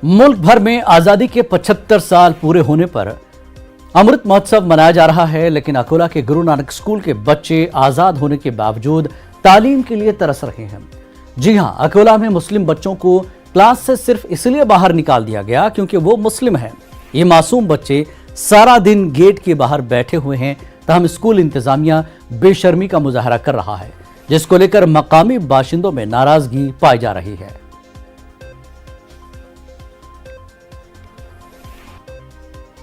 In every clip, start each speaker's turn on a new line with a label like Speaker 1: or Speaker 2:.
Speaker 1: मुल्क भर में आजादी के 75 साल पूरे होने पर अमृत महोत्सव मनाया जा रहा है, लेकिन अकोला के गुरु नानक स्कूल के बच्चे आजाद होने के बावजूद तालीम के लिए तरस रहे हैं। जी हां, अकोला में मुस्लिम बच्चों को क्लास से सिर्फ इसलिए बाहर निकाल दिया गया क्योंकि वो मुस्लिम हैं। ये मासूम बच्चे सारा दिन गेट के बाहर बैठे हुए हैं, तहम स्कूल इंतजामिया बेशर्मी का मुजाहरा कर रहा है, जिसको लेकर मकामी बाशिंदों में नाराजगी पाई जा रही है।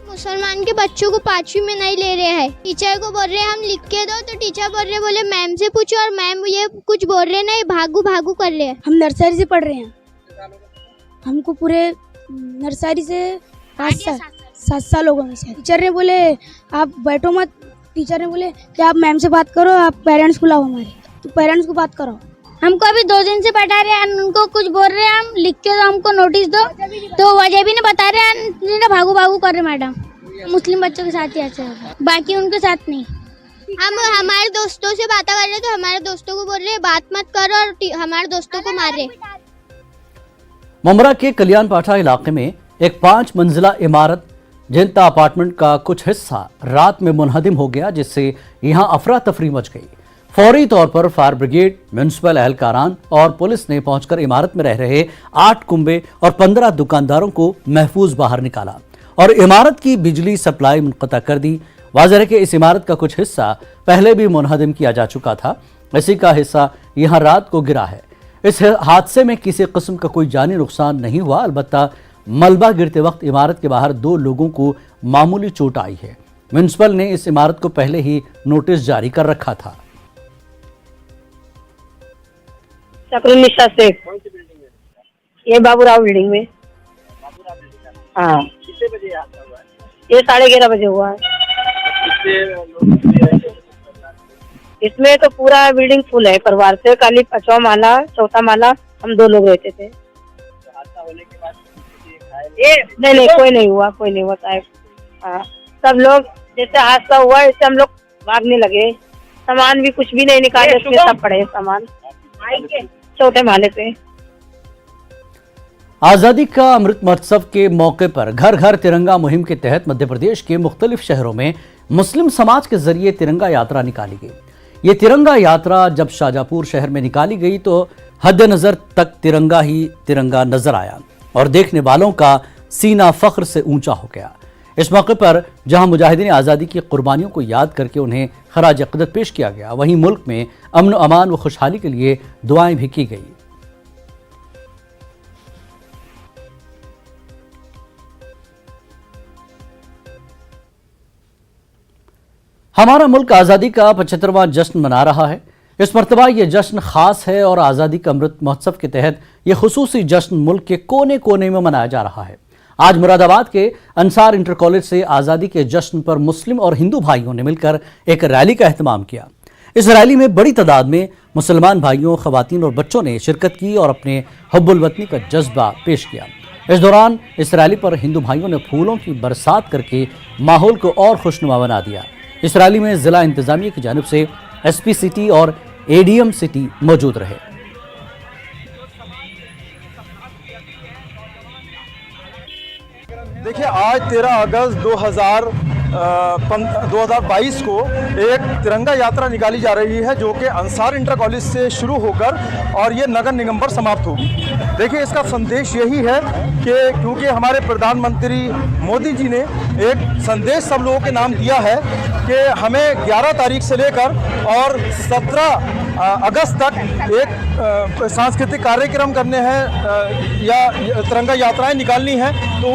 Speaker 2: मुसलमान के बच्चों को 5वीं में नहीं ले रहे हैं। टीचर को बोल रहे हैं हम लिख के दो, तो टीचर बोल रहे बोले मैम से पूछो, और मैम ये कुछ बोल रहे नहीं, भागू भागू कर रहे हैं।
Speaker 3: हम नर्सरी से पढ़ रहे हैं, हमको पूरे नर्सरी से 7 साल हो गए। टीचर ने बोले आप बैठो मत, टीचर ने बोले कि आप मैम से बात करो, आप पेरेंट्स को लाओ हमारे, तो पेरेंट्स को बात करो।
Speaker 2: हमको अभी 2 दिन से पढ़ा रहे हैं, उनको कुछ बोल रहे हैं हम लिख के दो, हमको नोटिस दो, तो वजह भी नहीं बता रहे हैं, भागू भागू कर रहे मैडम। मुस्लिम बच्चों के साथ ही ऐसे होगा, बाकी उनके साथ नहीं। हम हमारे दोस्तों से बात कर रहे हैं, तो हमारे दोस्तों को बोल रहे हैं बात मत करो, और हमारे दोस्तों को मार रहे।
Speaker 1: मुमरा के कल्याण पाठा इलाके में एक 5 मंजिला इमारत जनता अपार्टमेंट का कुछ हिस्सा रात में मुनहदिम हो गया, जिससे यहां अफरा तफरी मच गई। फौरी तौर पर फायर ब्रिगेड, म्युनिसिपल एहलकारान और पुलिस ने पहुंचकर इमारत में रह रहे 8 कुंबे और 15 दुकानदारों को महफूज बाहर निकाला और इमारत की बिजली सप्लाई मुनक़ता कर दी। वाज़ेह है कि इस इमारत का कुछ हिस्सा पहले भी मुनहदिम किया जा चुका था, इसी का हिस्सा यहां रात को गिरा है। इस हादसे में किसी किस्म का कोई जानी नुकसान नहीं हुआ, अलबत्ता मलबा गिरते वक्त इमारत के बाहर 2 लोगों को मामूली चोट आई है। म्युनिसिपल ने इस इमारत को पहले ही नोटिस जारी कर रखा था।
Speaker 4: शक्रुनिशा शेख, ये बाबूराव बिल्डिंग में। हाँ,
Speaker 5: कितने बजे आता हुआ है?
Speaker 4: ये 11:30 बजे हुआ है। इसमें तो पूरा बिल्डिंग फुल है परिवार से, खाली 5वां माला 4था माला हम 2 लोग रहते थे।
Speaker 5: तो हादसा होने के बाद
Speaker 4: नहीं कोई नहीं हुआ साहब। हाँ, सब लोग जैसे हादसा हुआ ऐसे हम लोग भागने लगे, सामान भी कुछ भी नहीं निकाले, उसमें सब पड़े सामान 4थे माले पे।
Speaker 1: आजादी का अमृत महोत्सव के मौके पर घर घर तिरंगा मुहिम के तहत मध्य प्रदेश के मुख्तलिफ शहरों में मुस्लिम समाज के जरिए तिरंगा यात्रा निकाली गई। ये तिरंगा यात्रा जब शाहजहांपुर शहर में निकाली गई तो हद नजर तक तिरंगा ही तिरंगा नजर आया और देखने वालों का सीना फख्र से ऊंचा हो गया। इस मौके पर जहां मुजाहिदीन आज़ादी की कुर्बानियों को याद करके उन्हें खराज अक़ीदत पेश किया गया, वहीं मुल्क में अमन अमान व खुशहाली के लिए दुआएं भी की गई। हमारा मुल्क आज़ादी का 75वां जश्न मना रहा है। इस मरतबा ये जश्न खास है और आज़ादी का अमृत महोत्सव के तहत यह खुसूसी जश्न मुल्क के कोने कोने में मनाया जा रहा है। आज मुरादाबाद के अंसार इंटर कॉलेज से आज़ादी के जश्न पर मुस्लिम और हिंदू भाइयों ने मिलकर एक रैली का एहतमाम किया। इस रैली में बड़ी तादाद में मुसलमान भाइयों, खवातीन और बच्चों ने शिरकत की और अपने हुब्बुल वतनी का जज्बा पेश किया। इस दौरान इस रैली पर हिंदू भाइयों ने फूलों की बरसात करके माहौल को और खुशनुमा बना दिया। इस रैली में जिला इंतजामिया की जानिब से एसपी सिटी और एडीएम सिटी मौजूद रहे।
Speaker 6: देखिए, आज 13 अगस्त 2022 को एक तिरंगा यात्रा निकाली जा रही है, जो कि अंसार इंटर कॉलेज से शुरू होकर और ये नगर निगम पर समाप्त होगी। देखिए, इसका संदेश यही है कि क्योंकि हमारे प्रधानमंत्री मोदी जी ने एक संदेश सब लोगों के नाम दिया है कि हमें 11 तारीख से लेकर और 17 अगस्त तक एक सांस्कृतिक कार्यक्रम करने हैं या तिरंगा यात्राएं निकालनी हैं, तो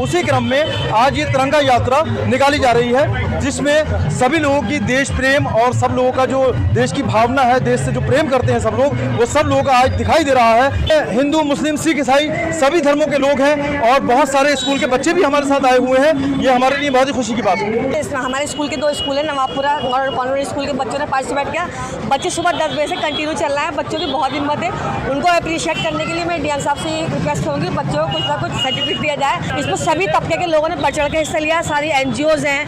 Speaker 6: उसी क्रम में आज ये तिरंगा यात्रा निकाली जा रही है, जिसमें सभी लोगों की देश प्रेम और सब लोगों का जो देश की भावना है, देश से जो प्रेम करते हैं सब लोग, वो सब लोगों का आज दिखाई दे रहा है। हिंदू, मुस्लिम, सिख, ईसाई सभी धर्मों के लोग हैं और बहुत सारे स्कूल के बच्चे भी हमारे साथ आए हुए हैं। ये हमारे लिए बहुत ही खुशी की बात है।
Speaker 7: हमारे स्कूल के 2 स्कूल है, नवाबपुरा और कॉन्वेंट स्कूल के बच्चों ने पार्टिसिपेट किया। बच्चे सुबह 10 बजे से कंटिन्यू चल रहा है, बच्चों की बहुत हिम्मत है। उनको अप्रिशिएट करने के लिए मैं डीएम साहब से रिक्वेस्ट करूँगी, बच्चों को कुछ ना कुछ सर्टिफिकेट दिया जाए। इसमें सभी तबके के लोगों ने बढ़ चढ़ के हिस्सा लिया, सारी NGOs हैं,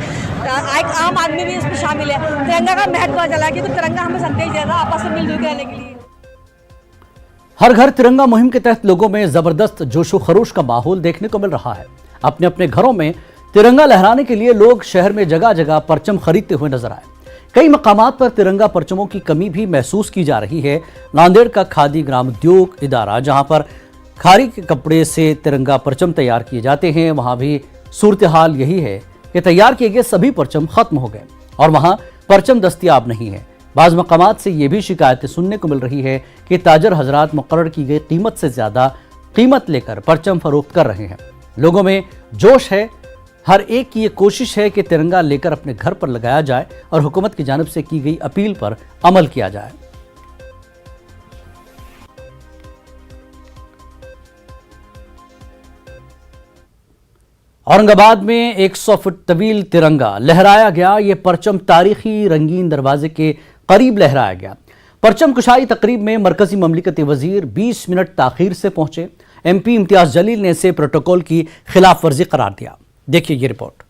Speaker 7: एक आम आदमी भी इसमें शामिल है। तिरंगा का महत्व चला कि तो तिरंगा हमें संदेश दे रहा है आपस में मिलजुल के रहने के लिए।
Speaker 1: हर घर तिरंगा मुहिम के तहत लोगों में जबरदस्त जोशो खरोश का माहौल देखने को मिल रहा है। अपने अपने घरों में तिरंगा लहराने के लिए लोग शहर में जगह जगह परचम खरीदते हुए नजर आए। कई मकामात पर तिरंगा परचमों की कमी भी महसूस की जा रही है। नांदेड़ का खादी ग्राम उद्योग इदारा, जहां पर खादी के कपड़े से तिरंगा परचम तैयार किए जाते हैं, वहां भी सूरत हाल यही है कि तैयार किए गए सभी परचम खत्म हो गए और वहां परचम दस्तयाब नहीं है। बाज़ मकामात से ये भी शिकायतें सुनने को मिल रही है कि ताजर हजरात मुकर्रर की गई कीमत से ज्यादा कीमत लेकर परचम फरोख्त कर रहे हैं। लोगों में जोश है, हर एक की ये कोशिश है कि तिरंगा लेकर अपने घर पर लगाया जाए और हुकूमत की जानिब से की गई अपील पर अमल किया जाए। औरंगाबाद में 100 फुट तवील तिरंगा लहराया गया। ये परचम तारीखी रंगीन दरवाजे के करीब लहराया गया। परचम कुशाई तकरीब में मरकजी ममलिकती वजीर 20 मिनट ताखीर से पहुंचे। MP इम्तियाज जलील ने इसे प्रोटोकॉल की खिलाफ वर्जी करार दिया। देखिए ये रिपोर्ट।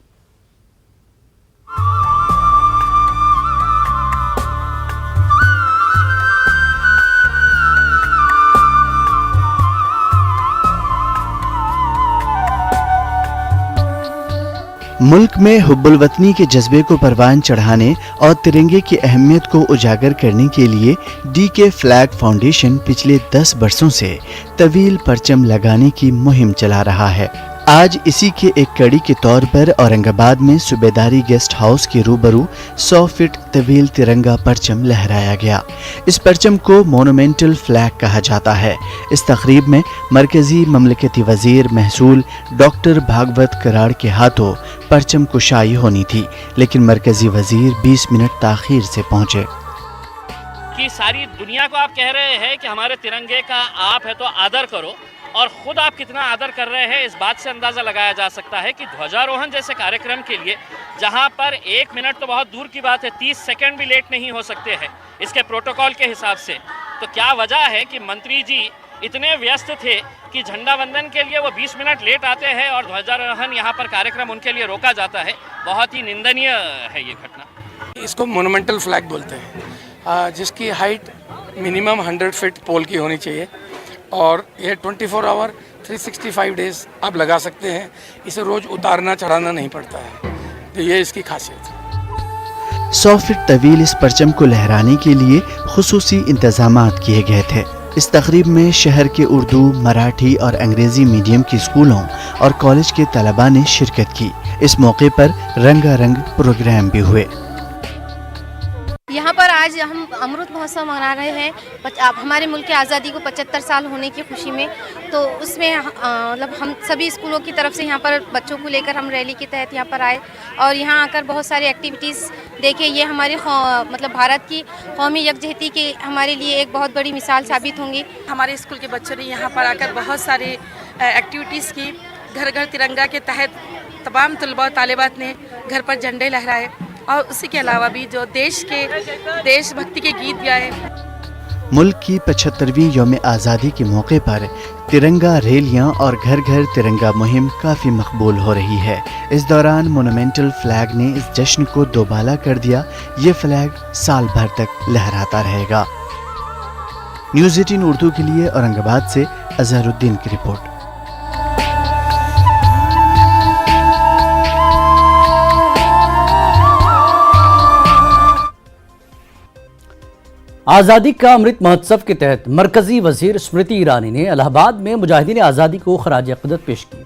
Speaker 8: मुल्क में हुब्बुल वतनी के जज्बे को परवान चढ़ाने और तिरंगे की अहमियत को उजागर करने के लिए DK फ्लैग फाउंडेशन पिछले 10 बरसों से तवील परचम लगाने की मुहिम चला रहा है। आज इसी के एक कड़ी के तौर पर औरंगाबाद में सूबेदारी गेस्ट हाउस के रूबरू 100 फीट तवील तिरंगा परचम लहराया गया। इस परचम को मोनूमेंटल फ्लैग कहा जाता है। इस तकरीब में मरकजी ममलिकती वजीर महसूल डॉक्टर भागवत कराड़ के हाथों परचम कुशाई होनी थी, लेकिन मरकजी वजीर 20 मिनट ताखीर से पहुंचे।
Speaker 9: कि सारी दुनिया को आप कह रहे हैं कि हमारे तिरंगे का आप है तो आदर करो, और खुद आप कितना आदर कर रहे हैं इस बात से अंदाज़ा लगाया जा सकता है कि ध्वजारोहण जैसे कार्यक्रम के लिए जहां पर 1 मिनट तो बहुत दूर की बात है, 30 सेकंड भी लेट नहीं हो सकते हैं इसके प्रोटोकॉल के हिसाब से। तो क्या वजह है कि मंत्री जी इतने व्यस्त थे कि झंडा वंदन के लिए वो 20 मिनट लेट आते हैं और ध्वजारोहण यहाँ पर कार्यक्रम उनके लिए रोका जाता है। बहुत ही निंदनीय है ये घटना।
Speaker 10: इसको मोनूमेंटल फ्लैग बोलते हैं, जिसकी हाइट मिनिमम 100 फीट पोल की होनी चाहिए और ये 24 आवर 365 डेज आप लगा सकते हैं। इसे रोज़ उतारना चढ़ाना नहीं पड़ता है, तो ये इसकी खासियत है।
Speaker 8: 100 फीट तवील इस परचम को लहराने के लिए खुसूसी इंतजामात किए गए थे। इस तकरीब में शहर के उर्दू, मराठी और अंग्रेजी मीडियम के स्कूलों और कॉलेज के तलबा ने शिरकत की। इस मौके पर रंगारंग प्रोग्राम भी हुए।
Speaker 11: यहाँ पर आज हम अमृत महोत्सव मना रहे हैं हमारे मुल्क की आज़ादी को 75 साल होने की खुशी में। तो उसमें मतलब हम सभी स्कूलों की तरफ से यहाँ पर बच्चों को लेकर हम रैली के तहत यहाँ पर आए और यहाँ आकर बहुत सारी एक्टिविटीज़ देखे। ये हमारे मतलब भारत की कौमी यकजहती की हमारे लिए एक बहुत बड़ी मिसाल साबित होंगी।
Speaker 7: हमारे स्कूल के बच्चों ने यहाँ पर आकर बहुत सारी एक्टिविटीज़ की। घर घर तिरंगा के तहत तमाम तलबा और तालिबात ने घर पर झंडे लहराए और उसी के अलावा भी जो देशभक्ति के गीत गाए।
Speaker 8: मुल्क की 75वीं यौम आज़ादी के मौके पर तिरंगा रैलियां और घर घर तिरंगा मुहिम काफ़ी मकबूल हो रही है। इस दौरान मोनूमेंटल फ्लैग ने इस जश्न को दोबाला कर दिया। ये फ्लैग साल भर तक लहराता रहेगा। न्यूज़ 18 उर्दू के लिए औरंगाबाद से अजहरुद्दीन की रिपोर्ट।
Speaker 1: आज़ादी का अमृत महोत्सव के तहत मरकजी वजीर स्मृति ईरानी ने इलाहाबाद में मुजाहिदीन आज़ादी को खराज अक़ीदत पेश की।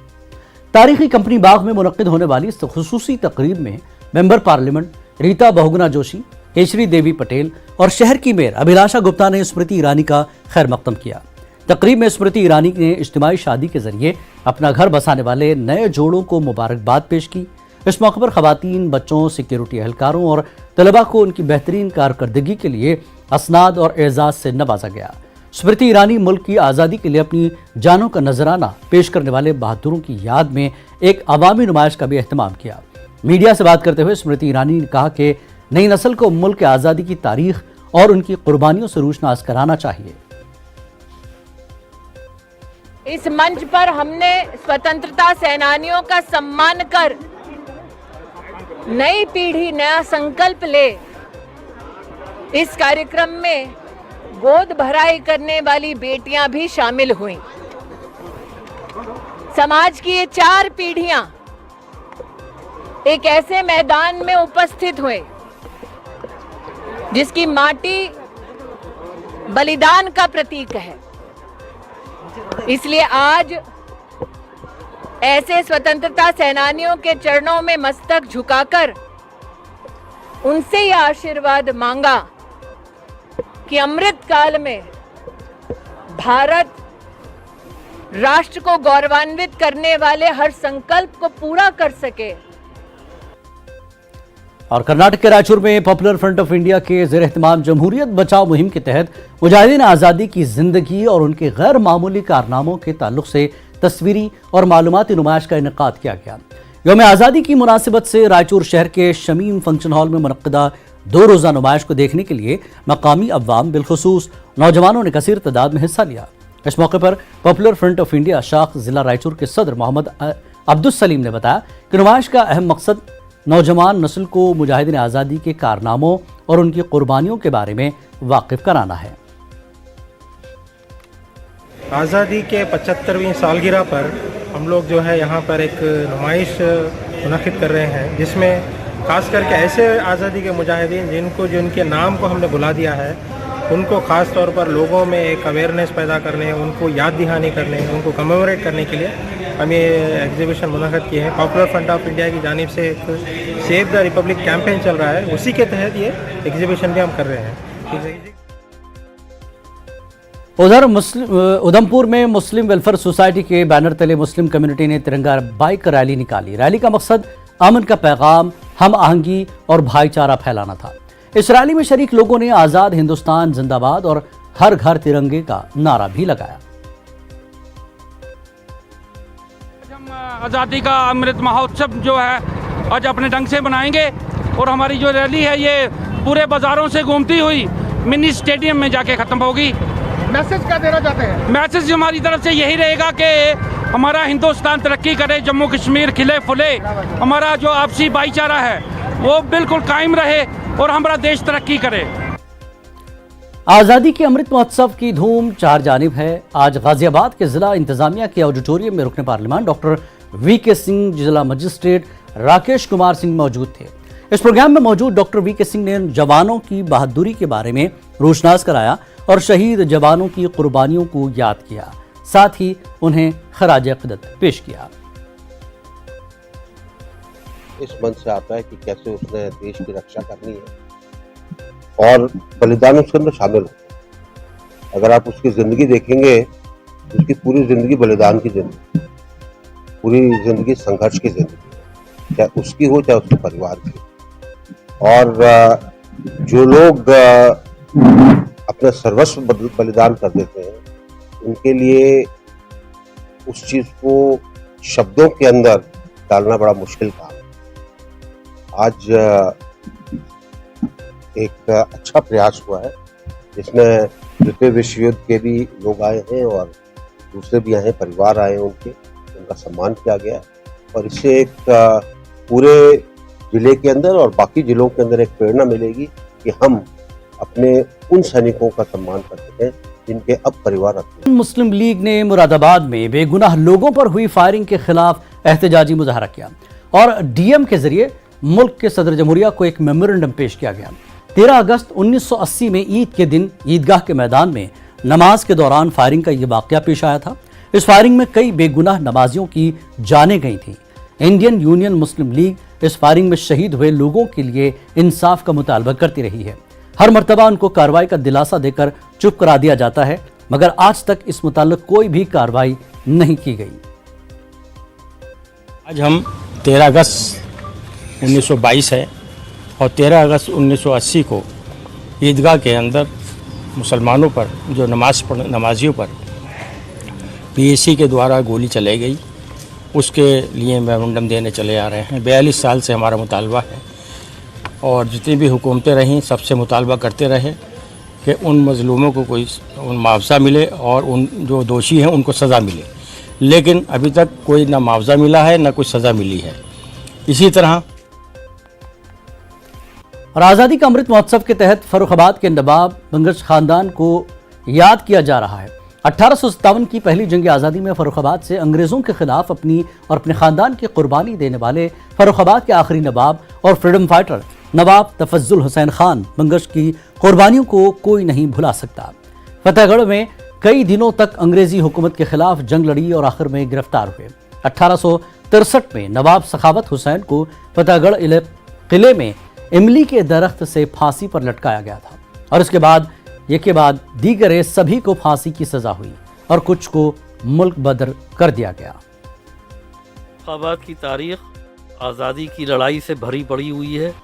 Speaker 1: तारीखी कंपनी बाग में मुनक्किद होने वाली इस खुसूसी तकरीब में मेंबर पार्लियामेंट रीता बहुगुना जोशी, केशरी देवी पटेल और शहर की मेयर अभिलाषा गुप्ता ने स्मृति ईरानी का खैर मकदम किया। तकरीब में स्मृति ईरानी ने इज्तिमाई शादी के जरिए अपना घर बसाने वाले नए जोड़ों को मुबारकबाद पेश की। इस मौके पर खवातीन, बच्चों, सिक्योरिटी एहलकारों और तलबा को उनकी बेहतरीन कारकर्दगी के लिए असनाद और एजाज से नवाजा गया। स्मृति ईरानी मुल्क की आज़ादी के लिए अपनी जानों का नजराना पेश करने वाले बहादुरों की याद में एक अवामी नुमाइश का भी एहतमाम किया। मीडिया से बात करते हुए स्मृति ईरानी ने कहा कि नई नस्ल को मुल्क की आज़ादी की तारीख और उनकी कुर्बानियों से रोशनास कराना चाहिए।
Speaker 12: इस मंच पर हमने स्वतंत्रता सेनानियों का सम्मान कर नई पीढ़ी नया संकल्प ले इस कार्यक्रम में गोद भराई करने वाली बेटियां भी शामिल हुईं। समाज की ये 4 पीढ़ियां एक ऐसे मैदान में उपस्थित हुए जिसकी माटी बलिदान का प्रतीक है। इसलिए आज ऐसे स्वतंत्रता सेनानियों के चरणों में मस्तक झुकाकर उनसे यह आशीर्वाद मांगा कि अमृत काल में भारत राष्ट्र को गौरवान्वित करने वाले हर संकल्प को पूरा कर सके।
Speaker 1: और कर्नाटक के रायचूर में पॉपुलर फ्रंट ऑफ इंडिया के ज़ेर एहतमाम जमहूरियत बचाओ मुहिम के तहत मुजाहिदीन आज़ादी की जिंदगी और उनके गैर मामूली कारनामों के ताल्लुक से तस्वीरी और मालूमाती नुमाइश का इनेकाद किया गया। यौम आज़ादी की मुनासिबत से रायचूर शहर के शमीम फंक्शन हॉल में मुनक्किदा 2 रोज़ा नुमाइश को देखने के लिए मकामी अवाम बिलखुसूस नौजवानों ने कसीर तादाद में हिस्सा लिया। इस मौके पर पॉपुलर फ्रंट ऑफ इंडिया शाख जिला रायचूर के सदर मोहम्मद अब्दुल सलीम ने बताया कि नुमाइश का अहम मकसद नौजवान नस्ल को मुजाहिदीन आज़ादी के कारनामों और उनकी कुर्बानियों के बारे में वाकिफ कराना है।
Speaker 13: आज़ादी के 75वीं सालगिरह पर हम लोग जो है यहाँ पर एक नुमाइश मुनक़िद कर रहे हैं, जिसमें ख़ास करके ऐसे आज़ादी के मुजाहिदीन जिनके नाम को हमने बुला दिया है, उनको ख़ास तौर पर लोगों में एक अवेयरनेस पैदा करने, उनको याद दहानी करने, उनको कमेमोरेट करने के लिए हम ये एग्जीबिशन मुनक़िद किए हैं। पॉपुलर फ्रंट ऑफ इंडिया की जानिब से एक सेव द रिपब्लिक कैंपेन चल रहा है, उसी के तहत ये एग्जीबिशन भी हम कर रहे हैं।
Speaker 1: उधर उधमपुर में मुस्लिम वेलफेयर सोसाइटी के बैनर तले मुस्लिम कम्युनिटी ने तिरंगा बाइक रैली निकाली। रैली का मकसद अमन का पैगाम, हम आहंगी और भाईचारा फैलाना था। इस रैली में शरीक लोगों ने आज़ाद हिंदुस्तान जिंदाबाद और हर घर तिरंगे का नारा भी लगाया।
Speaker 10: हम आज़ादी का अमृत महोत्सव जो है आज अपने ढंग से बनाएंगे और हमारी जो रैली है ये पूरे बाजारों से घूमती हुई मिनी स्टेडियम में जाके ख़त्म होगी।
Speaker 6: मैसेज क्या देना चाहते हैं?
Speaker 10: मैसेज हमारी तरफ से यही रहेगा कि हमारा हिंदुस्तान तरक्की करे, जम्मू कश्मीर खिले फुले, हमारा जो आपसी भाईचारा है वो बिल्कुल कायम रहे और हमारा देश तरक्की करे।
Speaker 1: आज़ादी के अमृत महोत्सव की धूम 4 जानिब है। आज गाजियाबाद के जिला इंतजामिया के ऑडिटोरियम में रुकन पार्लियामान डॉक्टर वीके सिंह, जिला मजिस्ट्रेट राकेश कुमार सिंह मौजूद थे। इस प्रोग्राम में मौजूद डॉक्टर वीके सिंह ने जवानों की बहादुरी के बारे में रोशनास कराया और शहीद जवानों की कुर्बानियों को याद किया, साथ ही उन्हें खराज अक़ीदत पेश किया।
Speaker 14: इस मन से आता है कि कैसे उसने देश की रक्षा करनी है और बलिदान उसके अंदर शामिल हो। अगर आप उसकी जिंदगी देखेंगे, उसकी पूरी जिंदगी बलिदान की जिंदगी, पूरी जिंदगी संघर्ष की जिंदगी, चाहे उसकी हो चाहे उसके परिवार की। और जो लोग अपने सर्वस्व बलिदान कर देते हैं, उनके लिए उस चीज को शब्दों के अंदर डालना बड़ा मुश्किल काम है। आज एक अच्छा प्रयास हुआ है जिसमें द्वितीय विश्व युद्ध के भी लोग आए हैं और दूसरे भी आए, परिवार आए, उनका सम्मान किया गया और इससे एक पूरे जिले के अंदर और बाकी जिलों के अंदर एक प्रेरणा मिलेगी कि हम अपने उन सैनिकों का सम्मान करते हैं जिनके अब परिवार आते हैं।
Speaker 1: मुस्लिम लीग ने मुरादाबाद में बेगुनाह लोगों पर हुई फायरिंग के खिलाफ एहतजाजी मुजाहरा किया और डीएम के जरिए मुल्क के सदर जमहूरिया को एक मेमोरेंडम पेश किया गया। 13 अगस्त 1980 में ईद के दिन ईदगाह के मैदान में नमाज के दौरान फायरिंग का यह वाकया पेश आया था। इस फायरिंग में कई बेगुनाह नमाजियों की जानें गई थी। इंडियन यूनियन मुस्लिम लीग इस फायरिंग में शहीद हुए लोगों के लिए इंसाफ का मुतालबा करती रही है। हर मर्तबा उनको कार्रवाई का दिलासा देकर चुप करा दिया जाता है, मगर आज तक इस मुताल्लिक कोई भी कार्रवाई नहीं की गई।
Speaker 15: आज हम 13 अगस्त 1922 है और 13 अगस्त 1980 को ईदगाह के अंदर मुसलमानों पर जो नमाजियों पर पीएसी के द्वारा गोली चलाई गई, उसके लिए मेमोरेंडम देने चले आ रहे हैं। 42 साल से हमारा मुतालबा है और जितनी भी हुकूमतें रहीं सबसे मुतालबा करते रहे कि उन मज़लूमों को कोई मुआवजा मिले और उन जो दोषी हैं उनको सज़ा मिले, लेकिन अभी तक कोई ना मुआवजा मिला है ना कोई सज़ा मिली है। इसी तरह
Speaker 1: और आज़ादी का अमृत महोत्सव के तहत फर्रुखाबाद के नवाब बंगश खानदान को याद किया जा रहा है। 1857 की पहली जंग आज़ादी में फर्रुखाबाद से अंग्रेज़ों के खिलाफ अपनी और अपने ख़ानदान की कुर्बानी देने वाले फर्रुखाबाद के आखिरी नवाब और फ्रीडम फाइटर नवाब तफज्जुल हुसैन खान बंगश की कुर्बानियों को कोई नहीं भुला सकता। फतेहगढ़ में कई दिनों तक अंग्रेजी हुकूमत के खिलाफ जंग लड़ी और आखिर में गिरफ्तार हुए। 1863 में नवाब सखावत हुसैन को फतेहगढ़ किले में इमली के दरख्त से फांसी पर लटकाया गया था और इसके बाद दीगरे सभी को फांसी की सजा हुई और कुछ को मुल्क बदर कर दिया गया।
Speaker 16: फर्रुखाबाद की तारीख आज़ादी की लड़ाई से भरी पड़ी हुई है।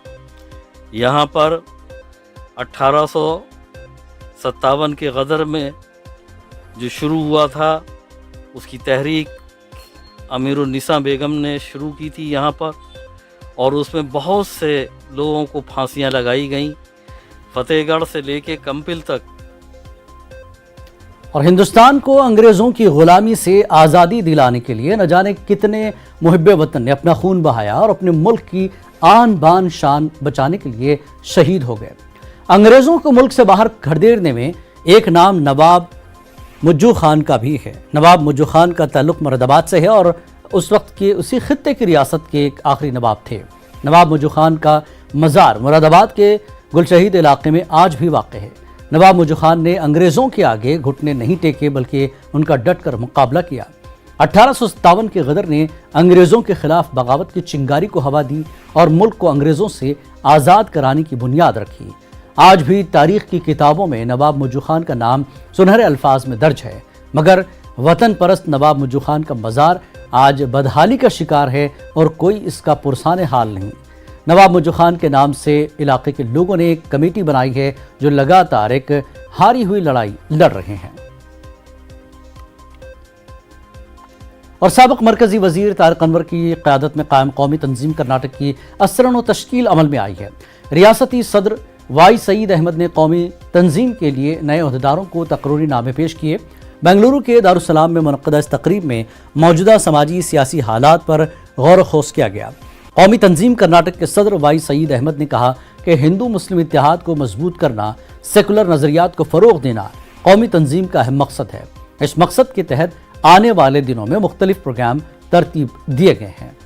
Speaker 16: यहाँ पर 1857 के गदर में जो शुरू हुआ था उसकी तहरीक अमीरुन्निसा बेगम ने शुरू की थी यहाँ पर, और उसमें बहुत से लोगों को फांसियाँ लगाई गईं, फतेहगढ़ से लेके कंपिल तक।
Speaker 1: और हिंदुस्तान को अंग्रेज़ों की गुलामी से आज़ादी दिलाने के लिए न जाने कितने मुहिब्बे वतन ने अपना खून बहाया और अपने मुल्क की आन बान शान बचाने के लिए शहीद हो गए। अंग्रेज़ों को मुल्क से बाहर खदेड़ने में एक नाम नवाब मुज्जू खान का भी है। नवाब मुज्जू खान का ताल्लुक़ मुरादाबाद से है और उस वक्त के उसी खित्ते की रियासत के एक आखिरी नवाब थे। नवाब मुज्जू खान का मज़ार मुरादाबाद के गुलशहीद इलाके में आज भी वाक़ है। नवाब मुज्जू खान ने अंग्रेज़ों के आगे घुटने नहीं टेके बल्कि उनका डट कर मुकाबला किया। 1857 के गदर ने अंग्रेज़ों के खिलाफ बगावत की चिंगारी को हवा दी और मुल्क को अंग्रेज़ों से आज़ाद कराने की बुनियाद रखी। आज भी तारीख़ की किताबों में नवाब मुज्जू खान का नाम सुनहरे अल्फाज में दर्ज है, मगर वतन परस्त नवाब मुज्जू खान का मज़ार आज बदहाली का शिकार है और कोई इसका पुरसाने हाल नहीं। नवाब मुज्जू खान के नाम से इलाके के लोगों ने एक कमेटी बनाई है जो लगातार एक हारी हुई लड़ाई लड़ रहे हैं। और साबिक मरकजी वजीर तारिक अनवर की क़यादत में कायम कौमी तंजीम कर्नाटक की असरन व तश्कील अमल में आई है। रियासती सदर वाई सईद अहमद ने कौमी तंजीम के लिए नए अहदेदारों को तकरीरी नामे पेश किए। बेंगलुरु के दारुस्सलाम में मुनक़्क़दा इस तकरीब में मौजूदा समाजी सियासी हालात पर गौर खोस किया गया। कौमी तंजीम कर्नाटक के सदर वाई सईद अहमद ने कहा कि हिंदू मुस्लिम इत्तेहाद को मजबूत करना, सेकुलर नज़रियात को फ़रोग़ देना कौमी तंजीम का अहम मकसद है। इस मकसद के तहत आने वाले दिनों में मुख्तलिफ प्रोग्राम तरतीब दिए गए हैं।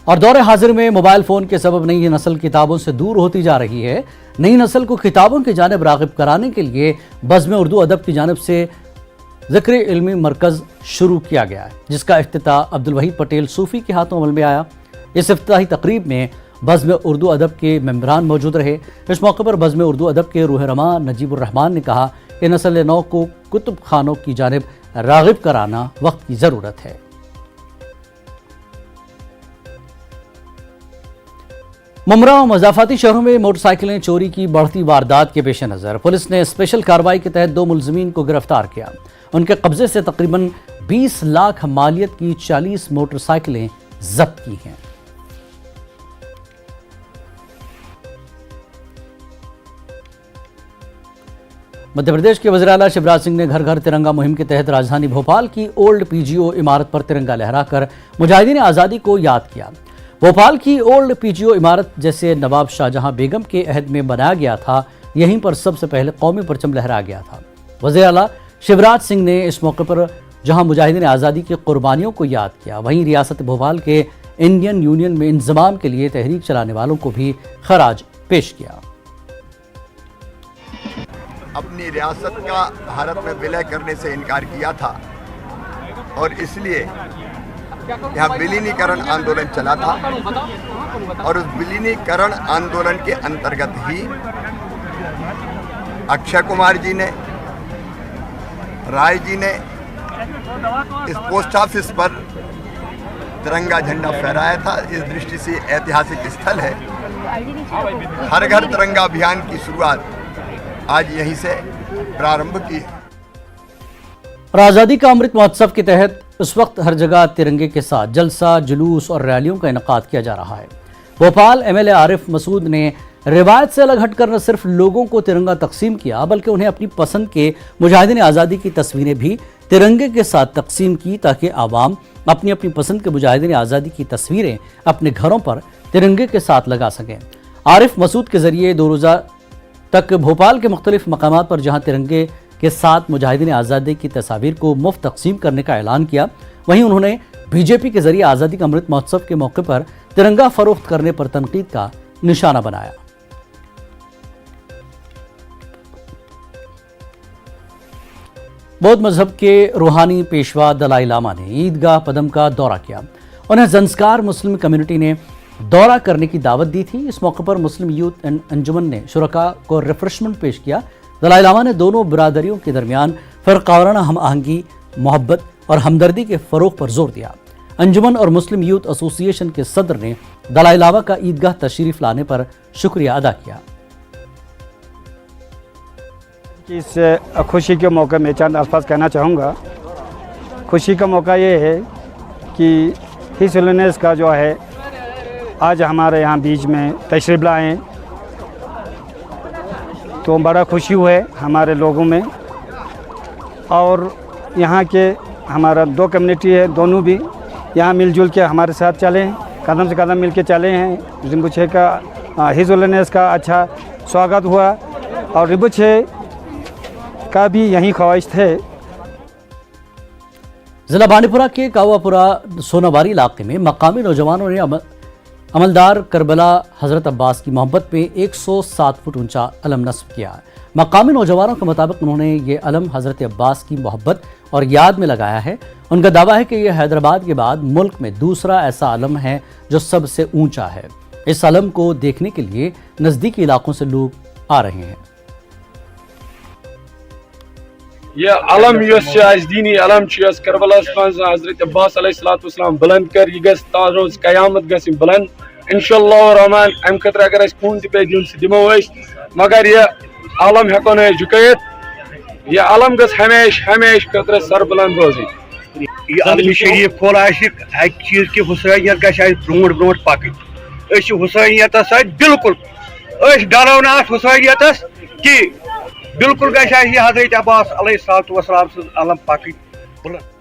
Speaker 1: और दौरे हाजिर में मोबाइल फ़ोन के सबब नई नस्ल किताबों से दूर होती जा रही है। नई नस्ल को किताबों की जानिब राग़िब कराने के लिए बज़्म उर्दू अदब की जानिब से ज़िक्र इल्मी मरकज़ शुरू किया गया है, जिसका इफ्तिताह अब्दुल वहीद पटेल सूफ़ी के हाथों अमल में आया। इस इफ्तिताही तकरीब में बज़्म उर्दू अदब के मेंबरान मौजूद रहे। इस मौके पर बज़्म उर्दू अदब के रूह रमां नजीबुर रहमान ने कहा कि नस्ल नौ को कुतुब खानों की जानिब राग़िब कराना वक्त की ज़रूरत है। मुमरा और मज़ाफ़ाती शहरों में मोटरसाइकिलें चोरी की बढ़ती वारदात के पेश नज़र पुलिस ने स्पेशल कार्रवाई के तहत 2 मुलज़िमीन को गिरफ्तार किया। उनके कब्जे से तकरीबन 20 लाख मालियत की 40 मोटरसाइकिलें जब्त की हैं। मध्य प्रदेश के वज़ीर आला शिवराज सिंह ने घर घर तिरंगा मुहिम के तहत राजधानी भोपाल की ओल्ड पीजीओ इमारत पर तिरंगा लहराकर मुजाहिदीन आज़ादी को याद किया। भोपाल की ओल्ड पीजीओ इमारत जैसे नवाब शाहजहां बेगम के अहद में बनाया गया था, यहीं पर सबसे पहले कौमी परचम लहराया गया था। वज़ीर आला शिवराज सिंह ने इस मौके पर जहां मुजाहिदीन आज़ादी की कुर्बानियों को याद किया, वहीं रियासत भोपाल के इंडियन यूनियन में इंज़माम के लिए तहरीक चलाने वालों को भी खराज पेश किया।
Speaker 17: अपनी रियासत का भारत में विलय करने से इनकार किया था और इसलिए यहाँ विलीनीकरण आंदोलन चला था और उस विलीनीकरण आंदोलन के अंतर्गत ही अक्षय कुमार जी ने, राय जी ने इस पोस्ट ऑफिस पर तिरंगा झंडा फहराया था। इस दृष्टि से ऐतिहासिक स्थल है। हर घर तिरंगा अभियान की शुरुआत आज यहीं से प्रारंभ की है।
Speaker 1: और आज़ादी का अमृत महोत्सव के तहत इस वक्त हर जगह तिरंगे के साथ जलसा, जुलूस और रैलियों का इनेकाद किया जा रहा है। भोपाल एमएलए आरिफ मसूद ने रिवायत से अलग हटकर न सिर्फ लोगों को तिरंगा तकसीम किया बल्कि उन्हें अपनी पसंद के मुजाहिदीन आज़ादी की तस्वीरें भी तिरंगे के साथ तकसीम की ताकि आवाम अपनी अपनी पसंद के मुजाहिदीन आज़ादी की तस्वीरें अपने घरों पर तिरंगे के साथ लगा सकें। आरिफ मसूद के जरिए 2 रोज़ा तक भोपाल के मुख्तलिफ मकामात पर जहां तिरंगे के साथ मुजाहिदीन आज़ादी की तस्वीर को मुफ्त तकसीम करने का ऐलान किया, वहीं उन्होंने बीजेपी के जरिए आज़ादी का अमृत महोत्सव के मौके पर तिरंगा फरोख्त करने पर तनकीद का निशाना बनाया। बौद्ध मजहब के रूहानी पेशवा दलाई लामा ने ईदगाह पदम का दौरा किया। उन्हें ज़ंस्कार मुस्लिम कम्युनिटी ने दौरा करने की दावत दी थी। इस मौके पर मुस्लिम यूथ अंजुमन ने शुरका को रिफ्रेशमेंट पेश किया। दलाई लामा ने दोनों बिरादरियों के दरमियान फ़िरक़ावाराना हम आहंगी, मोहब्बत और हमदर्दी के फ़रोग़ पर जोर दिया। अंजुमन और मुस्लिम यूथ एसोसिएशन के सदर ने दलाई लामा का ईदगाह तशरीफ़ लाने पर शुक्रिया अदा किया।
Speaker 18: इस खुशी के मौके में चंद अल्फाज कहना चाहूँगा। खुशी का मौका ये है कि हिज होलिनेस का जो है आज हमारे यहाँ बीच में तशरीफ़ लाए, तो बड़ा खुशी हुए हमारे लोगों में। और यहाँ के हमारा 2 कम्युनिटी है, दोनों भी यहाँ मिलजुल के हमारे साथ चले, कदम से कदम मिल के चले हैं। रिम्पुछे का हिज होलिनेस का अच्छा स्वागत हुआ और रिम्पुछे का भी यही ख्वाहिश थे।
Speaker 1: जिला बांडीपुरा के कावापुरा सोनावारी इलाके में मकामी नौजवानों ने अमलदार करबला हज़रत अब्बास की मोहब्बत पे 107 फुट ऊंचा अलम नस्ब किया। मकामी नौजवानों के मुताबिक उन्होंने ये अलम हज़रत अब्बास की मोहब्बत और याद में लगाया है। उनका दावा है कि यह हैदराबाद के बाद मुल्क में दूसरा ऐसा अलम है जो सबसे ऊंचा है। इस अलम को देखने के लिए नज़दीकी इलाकों से लोग आ रहे हैं।
Speaker 19: यह अलम दीनी अलम करबला हजरत अब्बास अलैहिस्सलाम बुलंद कर यह रोज कयामत गई बुलंद इंशाअल्लाह रहमान। अम खतर अगर खून पे दिन दिमो मगर यह अलम हेको न झुकैत, यह अलम गस हमेश हमेश खतर सर बुलंद रोज।
Speaker 20: अलम शरीफ खोल अक चीज की हुसैनियत गई ब्रोट ब्रोट पकन हुसैनियत बिल्कुल डरो ना हुसैनियत कि बिल्कुल गई हजरत अब्बास अलैहिस्सलाम अलम पकन।